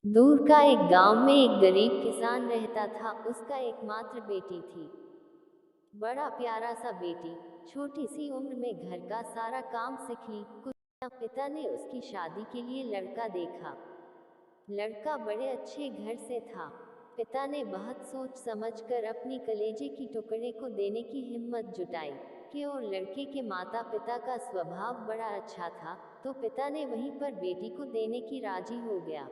दूर का एक गांव में एक गरीब किसान रहता था। उसका एकमात्र बेटी थी। बड़ा प्यारा सा बेटी। छोटी सी उम्र में घर का सारा काम सीख ली। कुछ दिन पिता ने उसकी शादी के लिए लड़का देखा। लड़का बड़े अच्छे घर से था। पिता ने बहुत सोच समझकर अपनी कलेजे की टुकड़े को देने की हिम्मत जुटाई कि और लड़के के माता पिता का स्वभाव बड़ा अच्छा था, तो पिता ने वहीं पर बेटी को देने की राजी हो गया।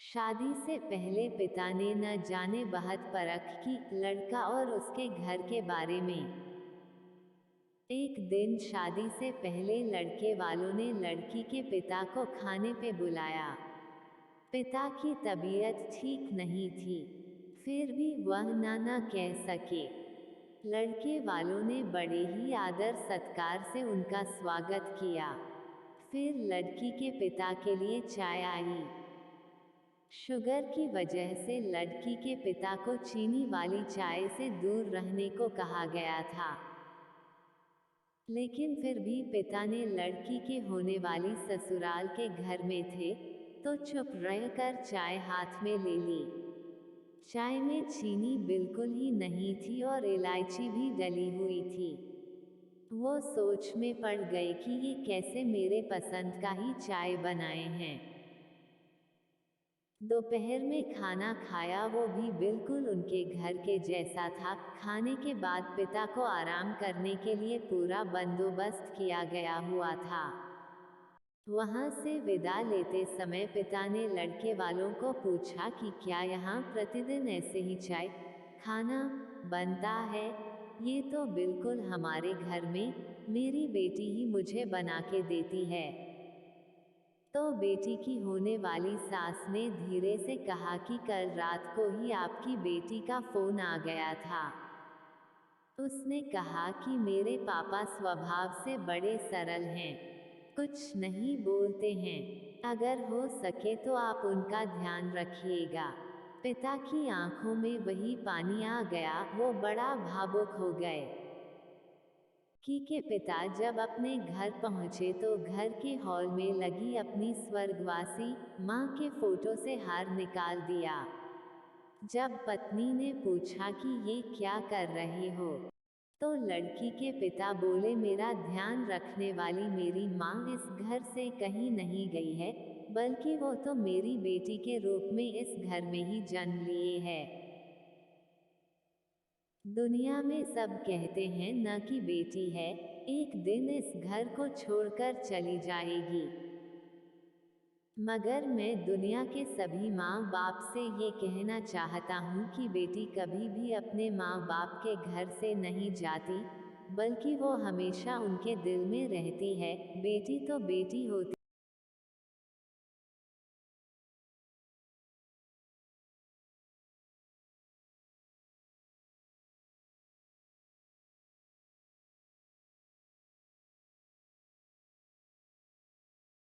शादी से पहले पिता ने न जाने बहुत परख की लड़का और उसके घर के बारे में। एक दिन शादी से पहले लड़के वालों ने लड़की के पिता को खाने पे बुलाया। पिता की तबीयत ठीक नहीं थी, फिर भी वह ना कह सके। लड़के वालों ने बड़े ही आदर सत्कार से उनका स्वागत किया। फिर लड़की के पिता के लिए चाय आई। शुगर की वजह से लड़की के पिता को चीनी वाली चाय से दूर रहने को कहा गया था, लेकिन फिर भी पिता ने लड़की के होने वाली ससुराल के घर में थे, तो चुप रहकर चाय हाथ में ले ली। चाय में चीनी बिल्कुल ही नहीं थी और इलायची भी डली हुई थी। वो सोच में पड़ गए कि ये कैसे मेरे पसंद का ही चाय बनाए हैं। दोपहर में खाना खाया, वो भी बिल्कुल उनके घर के जैसा था। खाने के बाद पिता को आराम करने के लिए पूरा बंदोबस्त किया गया हुआ था। वहां से विदा लेते समय पिता ने लड़के वालों को पूछा कि क्या यहाँ प्रतिदिन ऐसे ही चाय खाना बनता है। ये तो बिल्कुल हमारे घर में मेरी बेटी ही मुझे बना के देती है। तो बेटी की होने वाली सास ने धीरे से कहा कि कल रात को ही आपकी बेटी का फोन आ गया था। उसने कहा कि मेरे पापा स्वभाव से बड़े सरल हैं, कुछ नहीं बोलते हैं। अगर हो सके तो आप उनका ध्यान रखिएगा। पिता की आंखों में वही पानी आ गया। वो बड़ा भावुक हो गए के पिता जब अपने घर पहुंचे तो घर के हॉल में लगी अपनी स्वर्गवासी माँ के फोटो से हार निकाल दिया। जब पत्नी ने पूछा कि ये क्या कर रहे हो, तो लड़की के पिता बोले, मेरा ध्यान रखने वाली मेरी माँ इस घर से कहीं नहीं गई है, बल्कि वो तो मेरी बेटी के रूप में इस घर में ही जन्म लिए है। दुनिया में सब कहते हैं न कि बेटी है एक दिन इस घर को छोड़कर चली जाएगी, मगर मैं दुनिया के सभी माँ बाप से ये कहना चाहता हूँ कि बेटी कभी भी अपने माँ बाप के घर से नहीं जाती, बल्कि वो हमेशा उनके दिल में रहती है। बेटी तो बेटी होती